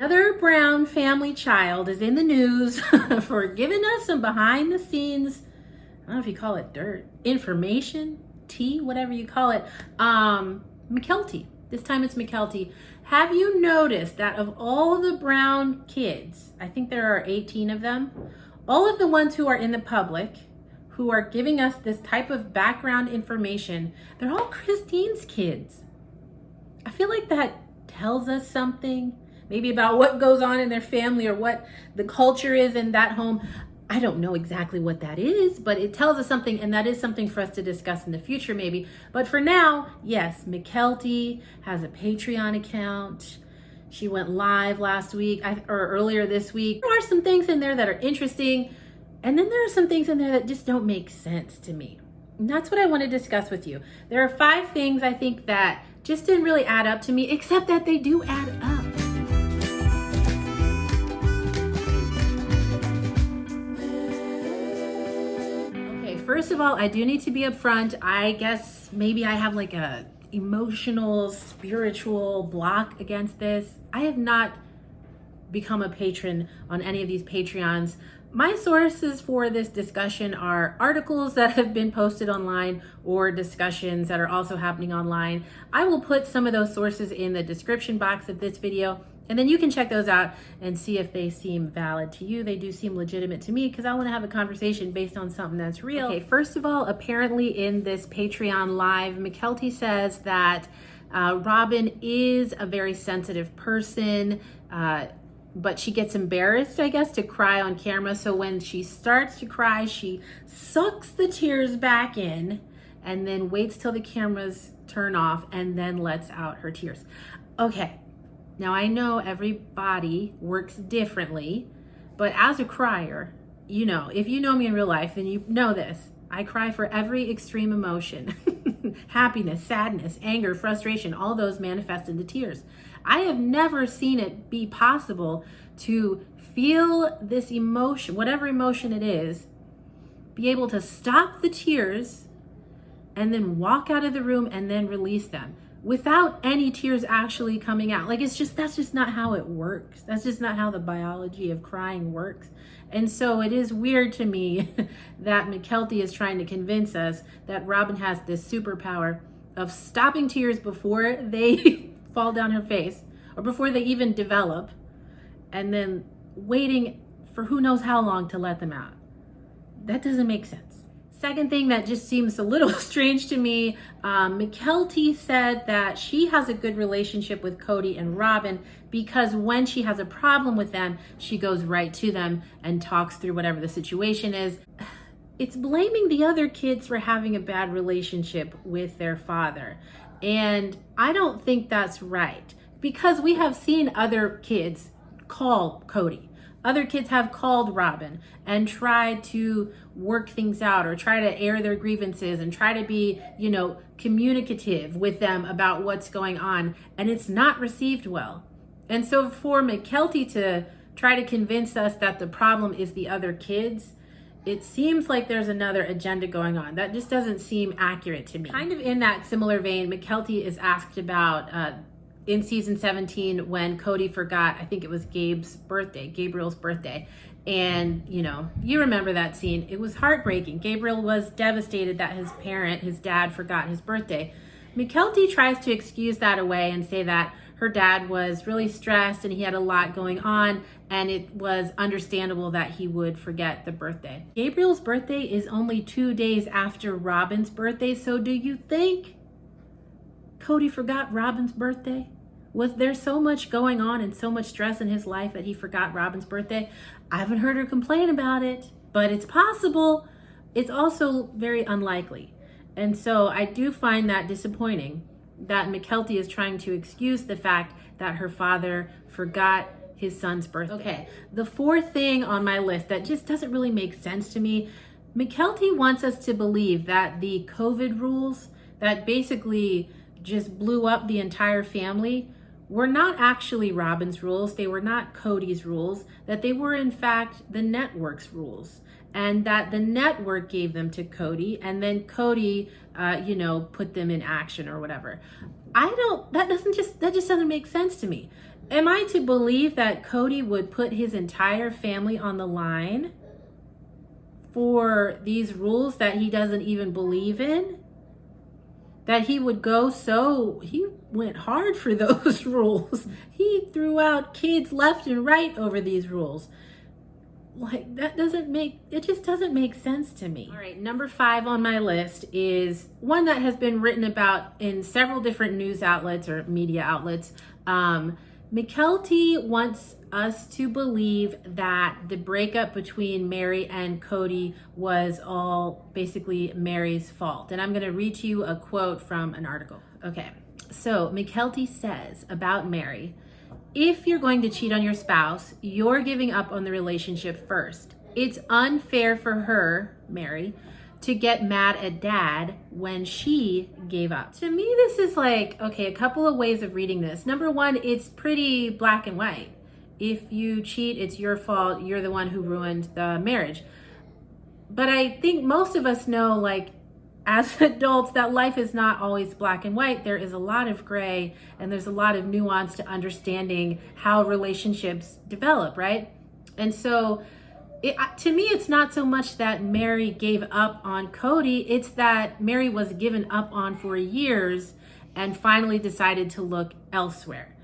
Another Brown family child is in the news for giving us some behind the scenes, I don't know if you call it dirt, information, tea, whatever you call it. Mykelti. This time it's Mykelti. Have you noticed that of all the Brown kids, I think there are 18 of them, all of the ones who are in the public, who are giving us this type of background information, they're all Christine's kids. I feel like that tells us something, maybe about what goes on in their family or what the culture is in that home. I don't know exactly what that is, but it tells us something, and that is something for us to discuss in the future maybe. But for now, yes, Mykelti has a Patreon account. She went live last week or earlier this week. There are some things in there that are interesting, and then there are some things in there that just don't make sense to me. And that's what I want to discuss with you. There are 5 things I think that just didn't really add up to me, except that they do add up. First of all, I do need to be upfront. I guess maybe I have like a emotional, spiritual block against this. I have not become a patron on any of these Patreons. My sources for this discussion are articles that have been posted online or discussions that are also happening online. I will put some of those sources in the description box of this video, and then you can check those out and see if they seem valid to you. They do seem legitimate to me because I want to have a conversation based on something that's real. Okay, first of all, apparently in this Patreon live, Mykelti says that Robin is a very sensitive person, but she gets embarrassed, I guess, to cry on camera. So when she starts to cry, she sucks the tears back in and then waits till the cameras turn off and then lets out her tears. Okay. Now, I know everybody works differently, but as a crier, you know, if you know me in real life, then you know this. I cry for every extreme emotion. Happiness, sadness, anger, frustration, all those manifest into tears. I have never seen it be possible to feel this emotion, whatever emotion it is, be able to stop the tears and then walk out of the room and then release them without any tears actually coming out. Like, that's just not how it works. That's just not how the biology of crying works. And so it is weird to me that Mykelti is trying to convince us that Robin has this superpower of stopping tears before they fall down her face or before they even develop, and then waiting for who knows how long to let them out. That doesn't make sense. Second thing that just seems a little strange to me, Mykelti said that she has a good relationship with Cody and Robin because when she has a problem with them, she goes right to them and talks through whatever the situation is. It's blaming the other kids for having a bad relationship with their father. And I don't think that's right, because we have seen other kids call Cody. Other kids have called Robin and tried to work things out or try to air their grievances and try to be, communicative with them about what's going on, and it's not received well. And so for Mykelti to try to convince us that the problem is the other kids, it seems like there's another agenda going on. That just doesn't seem accurate to me. Kind of in that similar vein, Mykelti is asked about in season 17 when Cody forgot, I think it was Gabriel's birthday. And, you remember that scene. It was heartbreaking. Gabriel was devastated that his dad forgot his birthday. Mykelti tries to excuse that away and say that her dad was really stressed and he had a lot going on, and it was understandable that he would forget the birthday. Gabriel's birthday is only 2 days after Robin's birthday, so do you think Cody forgot Robin's birthday? Was there so much going on and so much stress in his life that he forgot Robin's birthday? I haven't heard her complain about it, but it's possible. It's also very unlikely. And so I do find that disappointing that Mykelti is trying to excuse the fact that her father forgot his son's birthday. Okay, the fourth thing on my list that just doesn't really make sense to me, Mykelti wants us to believe that the COVID rules that basically just blew up the entire family were not actually Robin's rules, they were not Cody's rules, that they were in fact the network's rules, and that the network gave them to Cody, and then Cody, put them in action or whatever. That just doesn't make sense to me. Am I to believe that Cody would put his entire family on the line for these rules that he doesn't even believe in? That he would he went hard for those rules. He threw out kids left and right over these rules. Like, it just doesn't make sense to me. All right, number 5 on my list is one that has been written about in several different news outlets or media outlets. Mykelti wants us to believe that the breakup between Mary and Cody was all basically Mary's fault. And I'm going to read to you a quote from an article. Okay, so Mykelti says about Mary, if you're going to cheat on your spouse, you're giving up on the relationship first. It's unfair for her, Mary, to get mad at dad when she gave up. To me, this is like, okay, a couple of ways of reading this. Number 1, it's pretty black and white. If you cheat, it's your fault. You're the one who ruined the marriage. But I think most of us know, like, as adults, that life is not always black and white. There is a lot of gray, and there's a lot of nuance to understanding how relationships develop, right? And so to me, it's not so much that Mary gave up on Cody, it's that Mary was given up on for years and finally decided to look elsewhere.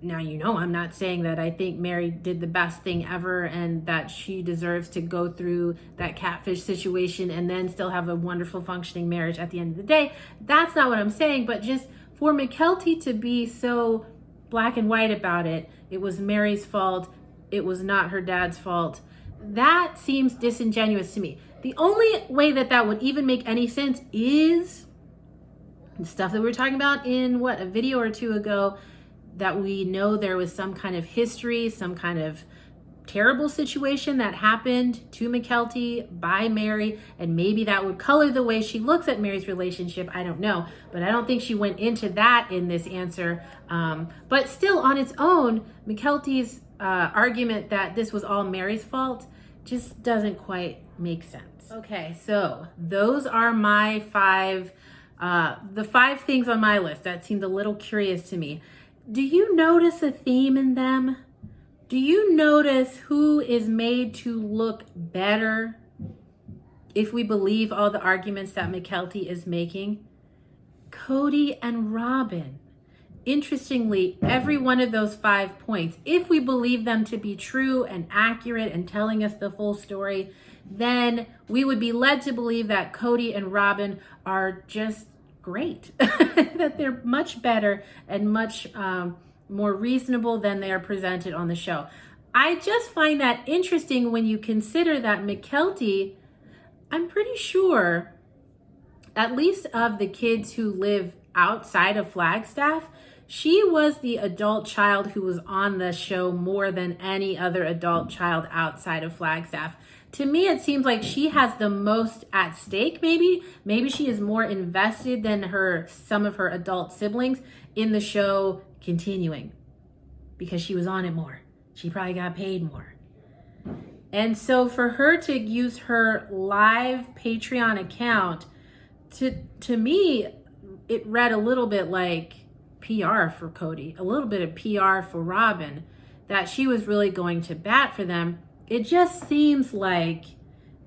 Now, I'm not saying that I think Mary did the best thing ever and that she deserves to go through that catfish situation and then still have a wonderful functioning marriage at the end of the day. That's not what I'm saying, but just for Mykelti to be so black and white about it, it was Mary's fault, it was not her dad's fault, that seems disingenuous to me. The only way that would even make any sense is the stuff that we were talking about in a video or two ago, that we know there was some kind of history, some kind of terrible situation that happened to Mykelti by Mary, and maybe that would color the way she looks at Mary's relationship. I don't know, but I don't think she went into that in this answer. But still, on its own, Mykelti's argument that this was all Mary's fault just doesn't quite make sense. Okay, so those are my 5, the 5 things on my list that seemed a little curious to me. Do you notice a theme in them? Do you notice who is made to look better if we believe all the arguments that Mykelti is making? Cody and Robin. Interestingly, every one of those 5 points, if we believe them to be true and accurate and telling us the full story, then we would be led to believe that Cody and Robin are just great, that they're much better and much more reasonable than they are presented on the show. I just find that interesting when you consider that Mykelti, I'm pretty sure, at least of the kids who live outside of Flagstaff, she was the adult child who was on the show more than any other adult child outside of Flagstaff. To me, it seems like she has the most at stake, maybe. Maybe she is more invested than some of her adult siblings in the show continuing because she was on it more. She probably got paid more. And so for her to use her live Patreon account, to me, it read a little bit like PR for Cody, a little bit of PR for Robin, that she was really going to bat for them. It just seems like,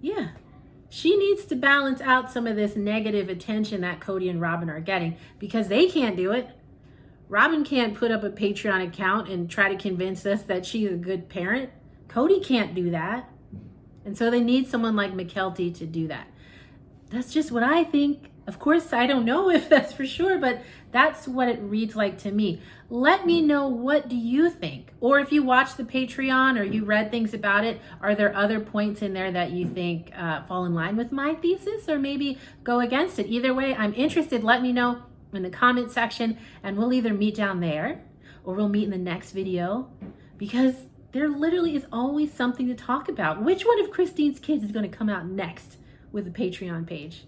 yeah, she needs to balance out some of this negative attention that Cody and Robin are getting because they can't do it. Robin can't put up a Patreon account and try to convince us that she's a good parent. Cody can't do that. And so they need someone like Mykelti to do that. That's just what I think. Of course, I don't know if that's for sure, but that's what it reads like to me. Let me know, what do you think? Or if you watch the Patreon or you read things about it, are there other points in there that you think fall in line with my thesis or maybe go against it? Either way, I'm interested. Let me know in the comment section and we'll either meet down there or we'll meet in the next video because there literally is always something to talk about. Which one of Christine's kids is going to come out next with a Patreon page?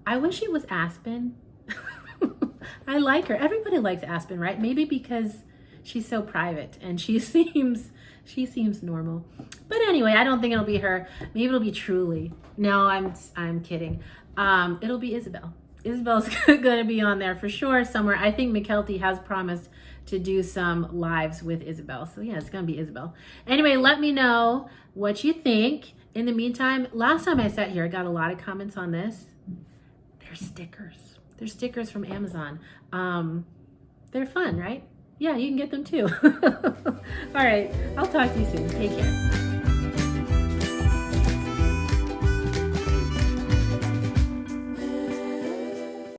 I wish it was Aspen. I like her. Everybody likes Aspen, right? Maybe because she's so private and she seems normal. But anyway, I don't think it'll be her. Maybe it'll be Truly. No, I'm kidding. It'll be Isabel. Isabel's going to be on there for sure somewhere. I think Mykelti has promised to do some lives with Isabel. So yeah, it's gonna be Isabel. Anyway, let me know what you think. In the meantime, last time I sat here, I got a lot of comments on this. They're stickers. They're stickers from Amazon. They're fun, right? Yeah, you can get them too. All right, I'll talk to you soon. Take care.